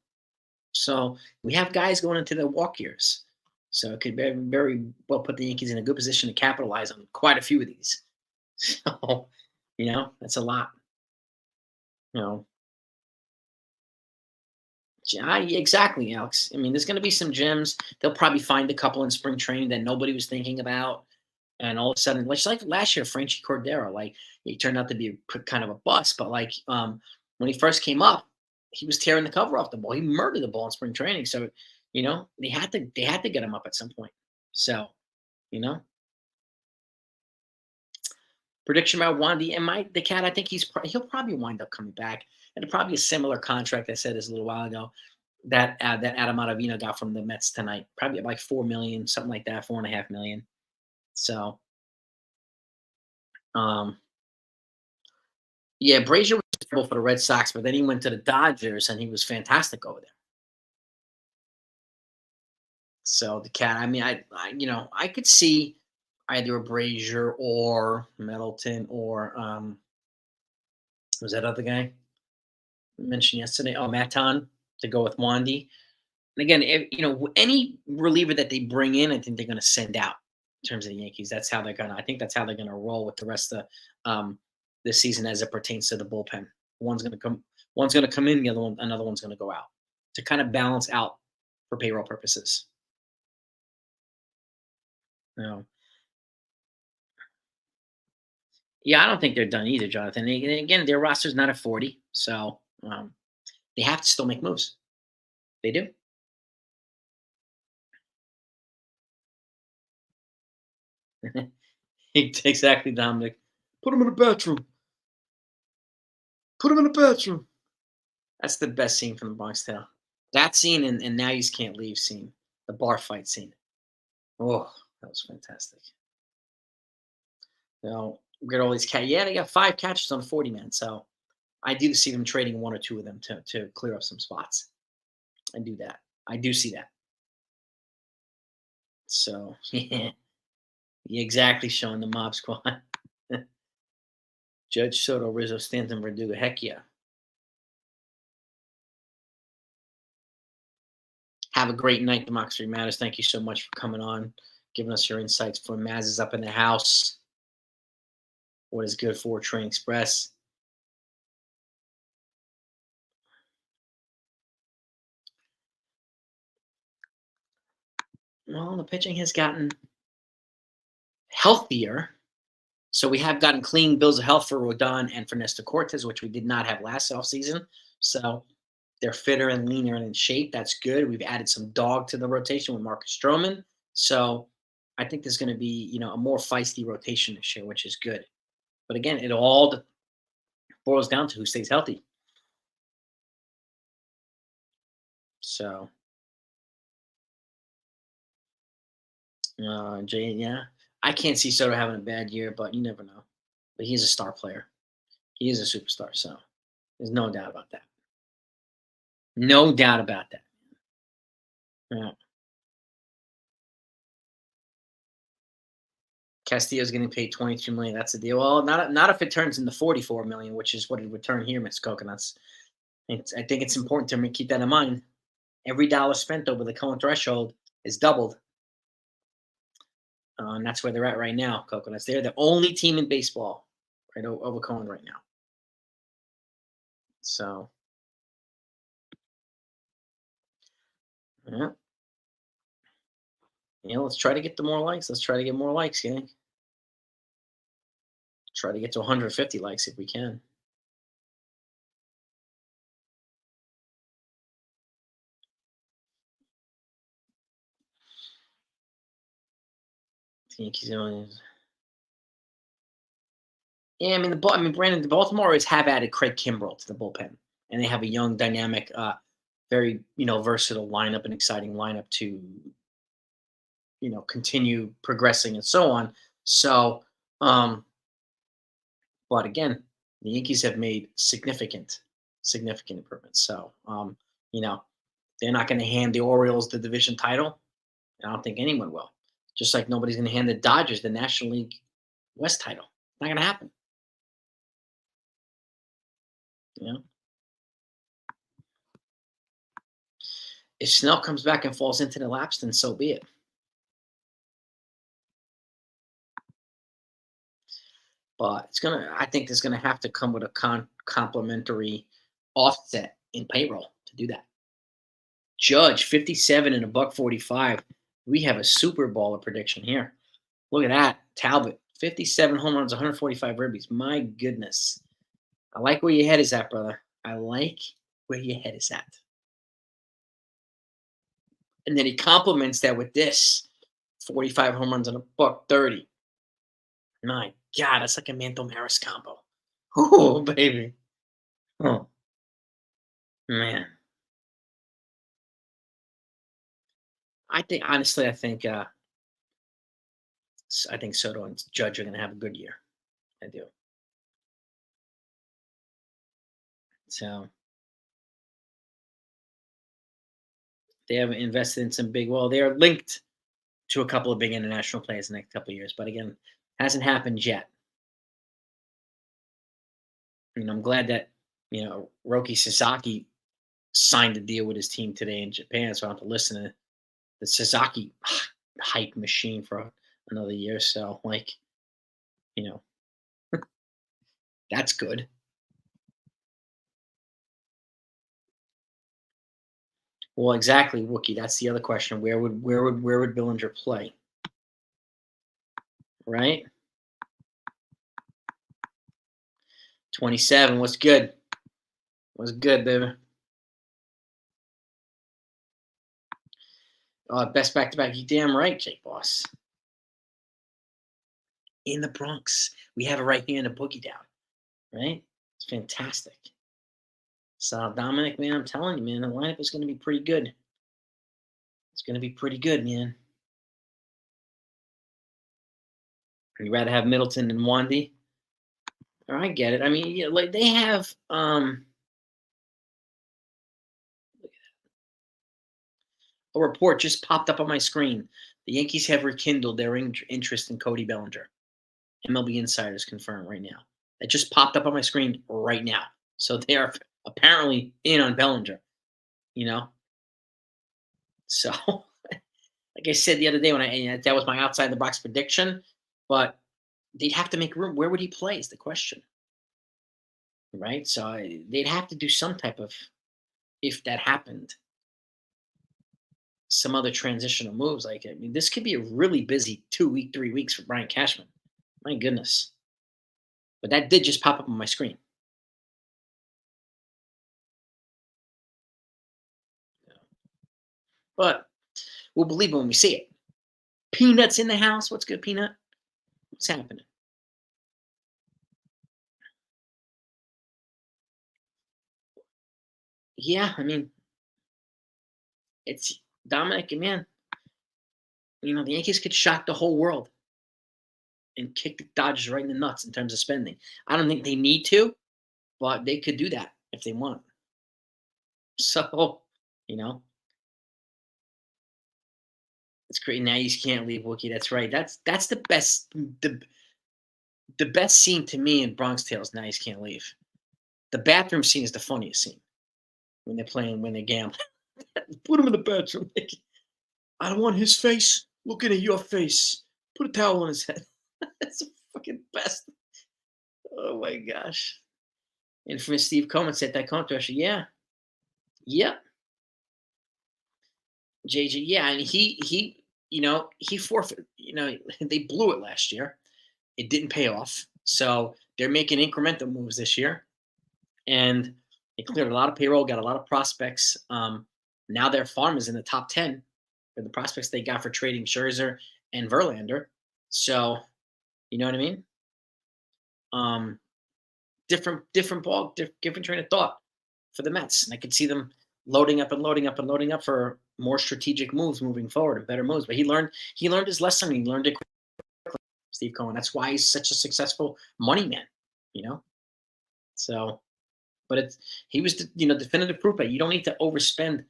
So we have guys going into the walk years. So it could very well put the Yankees in a good position to capitalize on quite a few of these. So, that's a lot. You know, yeah, exactly, Alex. I mean, there's going to be some gems. They'll probably find a couple in spring training that nobody was thinking about, and all of a sudden, like last year, Franchi Cordero, like he turned out to be kind of a bust. But like when he first came up, he was tearing the cover off the ball. He murdered the ball in spring training. So, they had to get him up at some point. So, you know, prediction about Wandy and the cat. I think he'll probably wind up coming back, and probably a similar contract I said this a little while ago that Adam Ottavino got from the Mets tonight. Probably like 4 million, something like that, 4.5 million. So, um, yeah, Brazier was terrible for the Red Sox, but then he went to the Dodgers and he was fantastic over there. So the cat, I mean, I could see either a Brazier or Middleton or was that other guy I mentioned yesterday? Oh, Maton to go with Wandy. And again, any reliever that they bring in, I think they're going to send out in terms of the Yankees. That's how they're going to. I think that's how they're going to roll with the rest of this season as it pertains to the bullpen. One's going to come. One's going to come in. Another one's going to go out to kind of balance out for payroll purposes. You know, yeah, I don't think they're done either, Jonathan. Again, their roster's not at 40, so they have to still make moves. They do. Exactly, Dominic. Put him in the bathroom. Put him in the bathroom. That's the best scene from the Bronx Tale. That scene and Now You Can't Leave scene, the bar fight scene. Oh, that was fantastic. We got all these cat. Yeah, they got 5 catches on 40 man. So I do see them trading one or two of them to clear up some spots. I do that. I do see that. So yeah. Exactly, showing the mob squad. Judge Soto, Rizzo, Stanton, Verdugo. Heck yeah. Have a great night, Democracy Matters. Thank you so much for coming on, giving us your insights. For Maz is up in the house. What is good for Train Express? Well, the pitching has gotten healthier. So we have gotten clean bills of health for Rodon and for Nestor Cortez, which we did not have last offseason. So they're fitter and leaner and in shape. That's good. We've added some dog to the rotation with Marcus Stroman. So I think there's going to be, a more feisty rotation this year, which is good. But again, it all boils down to who stays healthy. So, Jay, yeah, I can't see Soto having a bad year, but you never know. But he's a star player. He is a superstar. So there's no doubt about that. No doubt about that. Yeah. Castillo's getting paid 22 million. That's the deal. Well, not if it turns into 44 million, which is what it would turn here, Miss Coconuts. I think it's important to keep that in mind. Every dollar spent over the Cohen threshold is doubled, and that's where they're at right now. Coconuts. They're the only team in baseball right over Cohen right now. So, yeah, let's try to get the more likes. Let's try to get more likes, gang. Try to get to 150 likes if we can. Yankees. Yeah, Brandon, the Baltimore Orioles have added Craig Kimbrell to the bullpen, and they have a young, dynamic, very versatile lineup, an exciting lineup to continue progressing and so on. So, but again, the Yankees have made significant improvements. So, you know, they're not going to hand the Orioles the division title. I don't think anyone will. Just like nobody's going to hand the Dodgers the National League West title. Not going to happen. You know, if Snell comes back and falls into the laps, then so be it. But I think there's gonna have to come with a complementary offset in payroll to do that. Judge 57 and a buck 45. We have a Super Bowler prediction here. Look at that. Talbot 57 home runs, 145 ribbies. My goodness. I like where your head is at, brother. I like where your head is at. And then he complements that with this 45 home runs and a buck 30. My God, that's like a Mantle Maris combo. Oh, baby. Oh, man. I think Soto and Judge are going to have a good year. I do. So they have invested in some big. Well, they are linked to a couple of big international players in the next couple of years, but again, hasn't happened yet. I'm glad that Roki Sasaki signed a deal with his team today in Japan, so I don't have to listen to the Sasaki hype machine for another year. So, you know, that's good. Well, exactly, Wookie. That's the other question. Where would Billinger play? Right? 27. What's good? What's good, baby? Best back to back. You damn right, Jake Boss. In the Bronx. We have it right here in the boogie down. Right? It's fantastic. So Dominic, man, I'm telling you, man, the lineup is going to be pretty good. It's going to be pretty good, man. You'd rather have Middleton than Wandy? Oh, I get it. I mean, they have a report just popped up on my screen. The Yankees have rekindled their interest in Cody Bellinger. MLB Insiders confirm right now. It just popped up on my screen right now. So they are apparently in on Bellinger, you know? So, like I said the other day when that was my outside the box prediction, but they'd have to make room. Where would he play is the question, right? So they'd have to do some type of, if that happened, some other transitional moves. Like, I mean, this could be a really busy 2 week, 3 weeks for Brian Cashman. My goodness. But that did just pop up on my screen. But we'll believe it when we see it. Peanuts in the house. What's good, Peanut? What's happening? Yeah, I mean, it's Dominic, man. The Yankees could shock the whole world and kick the Dodgers right in the nuts in terms of spending. I don't think they need to, but they could do that if they want. So, you know, it's great. Now you can't leave Wookie. That's right. That's the best scene to me in Bronx Tales. Now you can't leave. The bathroom scene is the funniest scene when they're gambling. Put him in the bathroom. I don't want his face looking at your face. Put a towel on his head. That's the fucking best. Oh my gosh. And from Steve Coleman said that controversy. Yeah. Yep. JJ. Yeah. And he forfeit, they blew it last year. It didn't pay off. So they're making incremental moves this year. And they cleared a lot of payroll, got a lot of prospects. Now their farm is in the top 10 for the prospects they got for trading Scherzer and Verlander. So, you know what I mean? Different ball, different train of thought for the Mets. And I could see them loading up and loading up and loading up for more strategic moves moving forward and better moves. But he learned his lesson. He learned it quickly, Steve Cohen. That's why he's such a successful money man, you know? So, but he was definitive proof that you don't need to overspend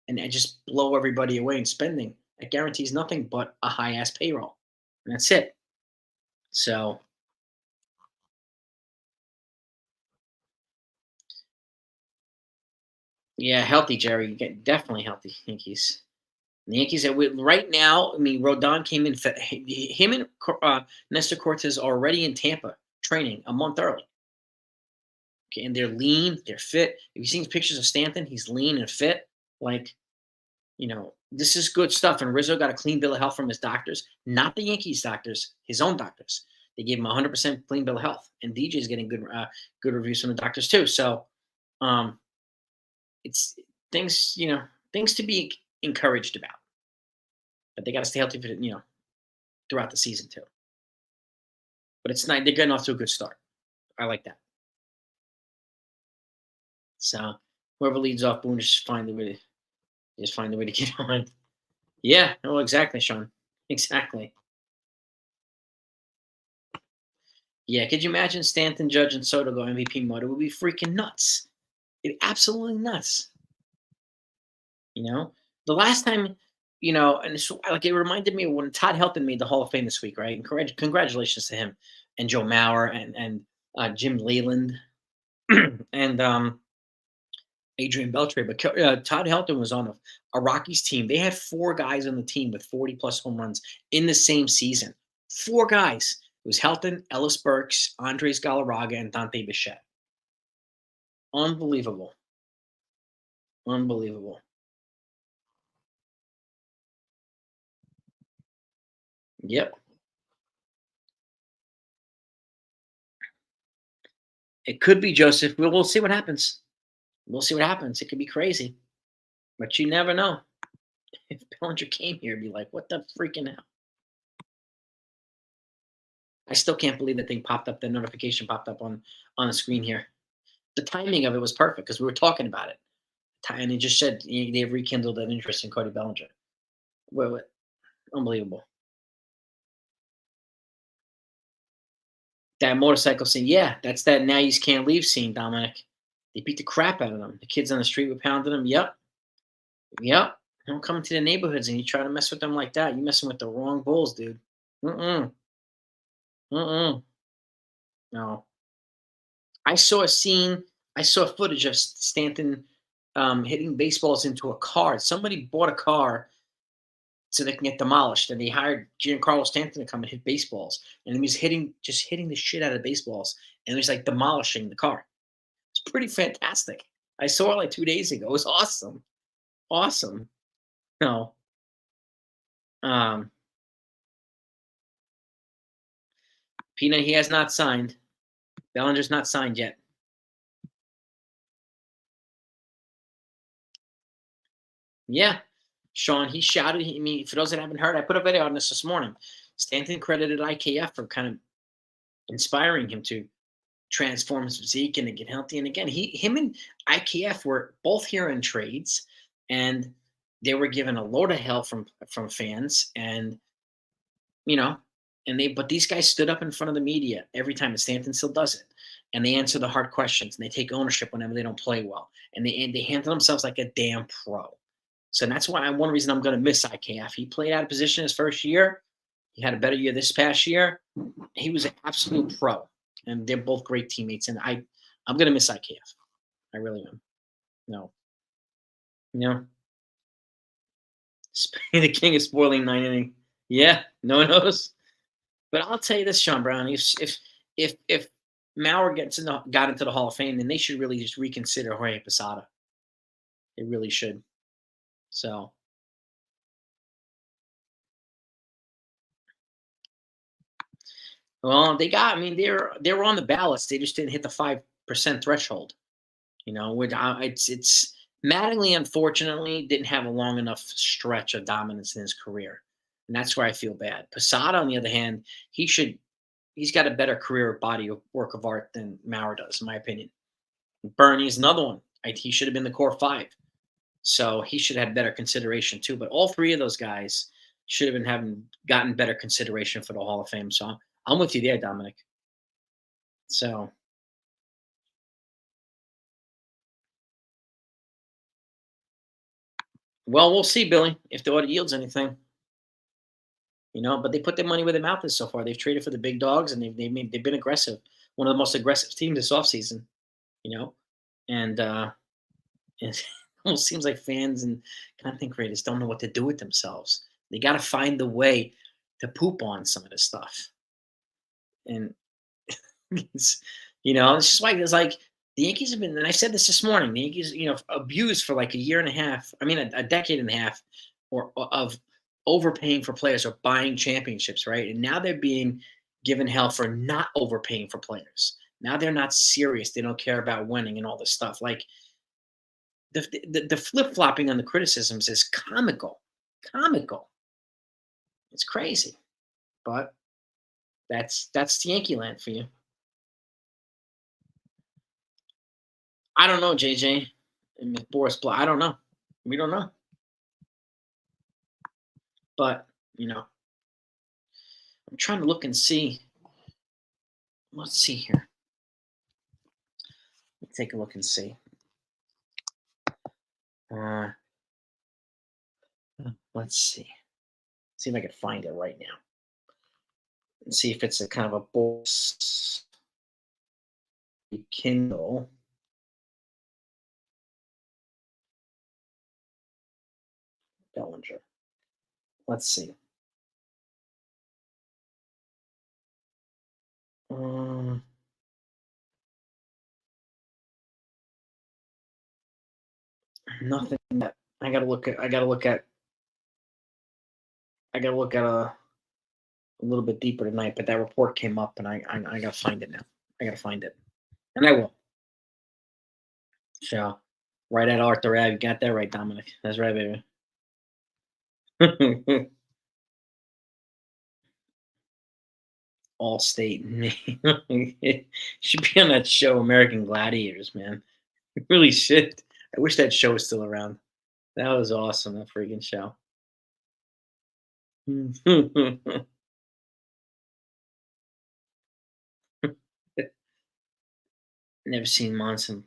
and just blow everybody away in spending. That guarantees nothing but a high ass payroll. And that's it. So yeah, healthy Jerry. You get definitely healthy Yankees. The Yankees right now. I mean, Rodon came in. Him and Nestor Cortez are already in Tampa training a month early. Okay, and they're lean, they're fit. Have you seen pictures of Stanton? He's lean and fit. Like, this is good stuff. And Rizzo got a clean bill of health from his doctors, not the Yankees doctors, his own doctors. They gave him 100% clean bill of health, and DJ is getting good reviews from the doctors too. So, it's things, things to be encouraged about. But they got to stay healthy for throughout the season too. But it's not. They're getting off to a good start. I like that. So whoever leads off, Boone just find a way to get on. Yeah. Oh, exactly, Sean. Exactly. Yeah. Could you imagine Stanton, Judge, and Soto go MVP mode? It would be freaking nuts. Absolutely nuts. The last time, and it's, like, it reminded me of when Todd Helton made the Hall of Fame this week, right? And congratulations to him and Joe Mauer and Jim Leyland and Adrian Beltre. But Todd Helton was on a Rockies team. They had 4 guys on the team with 40 plus home runs in the same season. 4 guys. It was Helton, Ellis Burks, Andres Galarraga, and Dante Bichette. Unbelievable. Unbelievable. Yep. It could be Joseph. We'll see what happens. We'll see what happens. It could be crazy, but you never know. If Bellinger came here, it'd be like, what the freaking hell? I still can't believe that thing popped up. The notification popped up on the screen here. The timing of it was perfect because we were talking about it, and it just said they've rekindled an interest in Cody Bellinger. What? Unbelievable. That motorcycle scene, yeah, that's that now you can't leave scene, Dominic. They beat the crap out of them. The kids on the street were pounding them. Yep. Yep. Don't come to the neighborhoods and you try to mess with them like that. You messing with the wrong bulls, dude. Mm-mm. Mm-mm. No. I saw a scene. I saw footage of Stanton hitting baseballs into a car. Somebody bought a car so they can get demolished, and they hired Giancarlo Stanton to come and hit baseballs. And he was just hitting the shit out of baseballs, and he was like demolishing the car. It's pretty fantastic. I saw it like 2 days ago. It was awesome, awesome. No, um, Peanut, he has not signed. Bellinger's not signed yet. Yeah, Sean, he shouted. I mean, for those that haven't heard, I put a video on this morning. Stanton credited IKF for kind of inspiring him to transform his physique and to get healthy. And again, him and IKF were both here in trades, and they were given a load of hell from fans, and you know, but these guys stood up in front of the media every time, and Stanton still does it, and they answer the hard questions, and they take ownership whenever they don't play well, and they handle themselves like a damn pro. So that's why one reason I'm going to miss IKF. He played out of position his first year. He had a better year this past year. He was an absolute pro, and they're both great teammates. And I'm going to miss IKF. I really am. No, no. The king is spoiling 9 inning. Yeah, no one knows. But I'll tell you this, Sean Brown. If Mauer got into the Hall of Fame, then they should really just reconsider Jorge Posada. They really should. So well, I mean, they were on the ballots. They just didn't hit the 5% threshold. Which it's Mattingly, unfortunately, didn't have a long enough stretch of dominance in his career, and that's where I feel bad. Posada, on the other hand, he's got a better career body of work of art than Maurer does, in my opinion. Bernie's another one. He should have been the core five, so he should have better consideration too. But all three of those guys should have been having gotten better consideration for the Hall of Fame. So I'm with you there, Dominic. So, well, we'll see, Billy, if the audit yields anything. But they put their money where their mouth is so far. They've traded for the big dogs, and they've been aggressive. One of the most aggressive teams this offseason, you know, and it almost seems like fans and content creators don't know what to do with themselves. They got to find the way to poop on some of this stuff, and it's just like the Yankees have been, and I said this morning. The Yankees, abused for like a year and a half. I mean, a decade and a half, or of overpaying for players or buying championships, right? And now they're being given hell for not overpaying for players. Now they're not serious. They don't care about winning and all this stuff. Like the flip flopping on the criticisms is comical, comical. It's crazy, but that's Yankee land for you. I don't know, JJ. And Boris Blah. I don't know. We don't know. But, I'm trying to look and see. Let's see here. Take a look and see. Uh, let's see. See if I can find it right now. And see if it's a kind of a Boris Kindle. Bellinger. Let's see. Nothing that I gotta look at. I gotta look at a little bit deeper tonight. But that report came up, and I gotta find it now. I gotta find it, and I will. So, right at Arthur Ave. You got that right, Dominic. That's right, baby. All state. Should be on that show, American Gladiators, man. It really should. I wish that show was still around. That was awesome, that freaking show. Never seen Monson.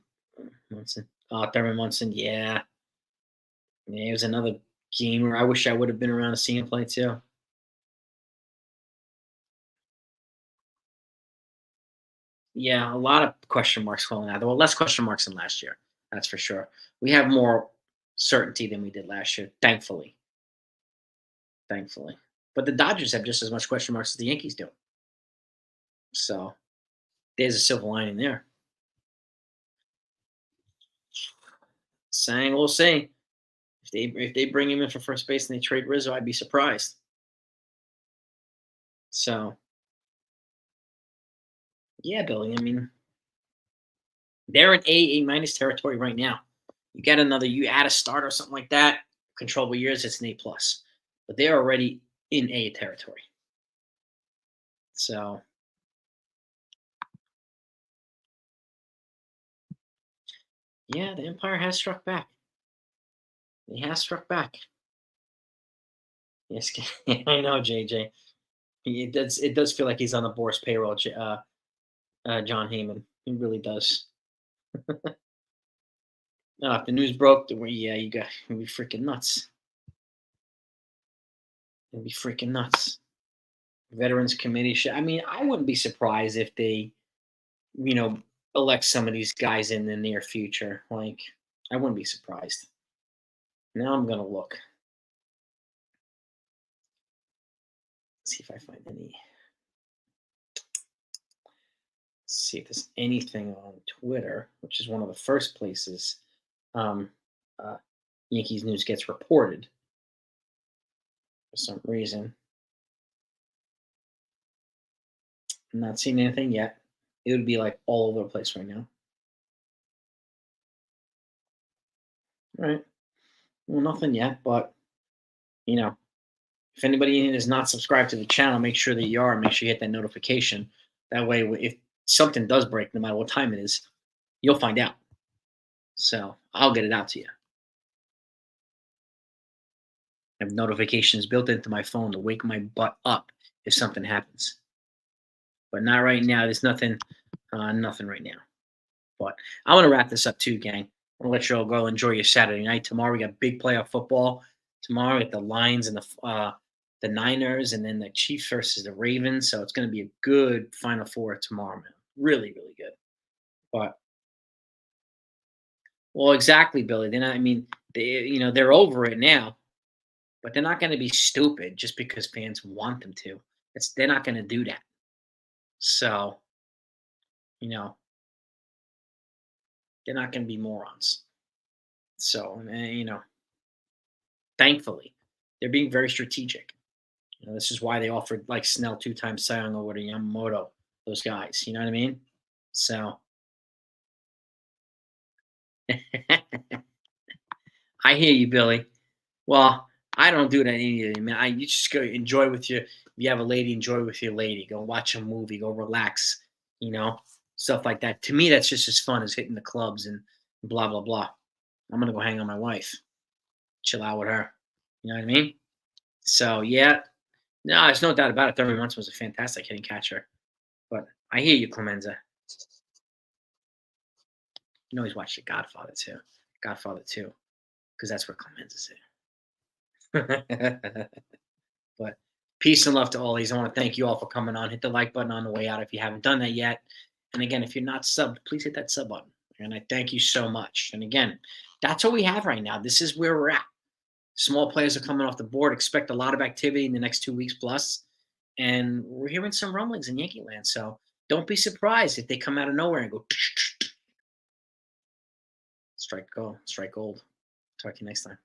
Monson. Oh, Thurman Munson. Yeah. Yeah, he was another gamer. I wish I would have been around to see him play too. Yeah, a lot of question marks calling out. Well, less question marks than last year. That's for sure. We have more certainty than we did last year, thankfully. Thankfully. But the Dodgers have just as much question marks as the Yankees do. So there's a silver lining there. Saying we'll see. If they bring him in for first base and they trade Rizzo, I'd be surprised. So yeah, Billy. I mean, they're in A minus territory right now. You get another, you add a start or something like that, controllable years, it's an A plus. But they're already in A territory. So yeah, the Empire has struck back. He has struck back. Yes, I know, JJ. It does feel like he's on the Boris payroll, John Heyman. He really does. If the news broke, then yeah, you'd be freaking nuts. It'd be freaking nuts. Veterans Committee. I mean, I wouldn't be surprised if they, you know, elect some of these guys in the near future. Like, I wouldn't be surprised. Now I'm gonna look. See if I find any. See if there's anything on Twitter, which is one of the first places um, uh, Yankees news gets reported for some reason. I'm not seeing anything yet. It would be like all over the place right now. All right. Well, nothing yet, but you know, if anybody is not subscribed to the channel, make sure that you are. Make sure you hit that notification. That way, if something does break, no matter what time it is, you'll find out. So I'll get it out to you. I have notifications built into my phone to wake my butt up if something happens. But not right now. There's nothing right now. But I want to wrap this up too, gang. I want to let you all go enjoy your Saturday night. Tomorrow we got big playoff football. Tomorrow we got the Lions and the Niners, and then the Chiefs versus the Ravens. So it's going to be a good Final Four tomorrow, man. Really, really good. But well, exactly, Billy. They're not. I mean, they're over it now, but they're not going to be stupid just because fans want them to. They're not going to do that. So you know, they're not going to be morons. So thankfully, they're being very strategic. This is why they offered like Snell 2 times Cy Young over to Yamamoto, those guys. You know what I mean? So I hear you, Billy. Well, I don't do that either, man. You just go enjoy with your. If you have a lady, enjoy with your lady. Go watch a movie. Go relax. You know, stuff like that. To me, that's just as fun as hitting the clubs and blah blah blah. I'm gonna go hang on my wife, chill out with her. You know what I mean? So yeah, no, there's no doubt about it. 30 months was a fantastic hitting catcher. But I hear you, Clemenza. You know he's watched The Godfather too. Godfather 2, because that's where Clemenza's at. But peace and love to all these. I want to thank you all for coming on. Hit the like button on the way out if you haven't done that yet. And again, if you're not subbed, please hit that sub button. And I thank you so much. And again, that's what we have right now. This is where we're at. Small players are coming off the board. Expect a lot of activity in the next 2 weeks plus. And we're hearing some rumblings in Yankee land. So don't be surprised if they come out of nowhere and go strike gold. Talk to you next time.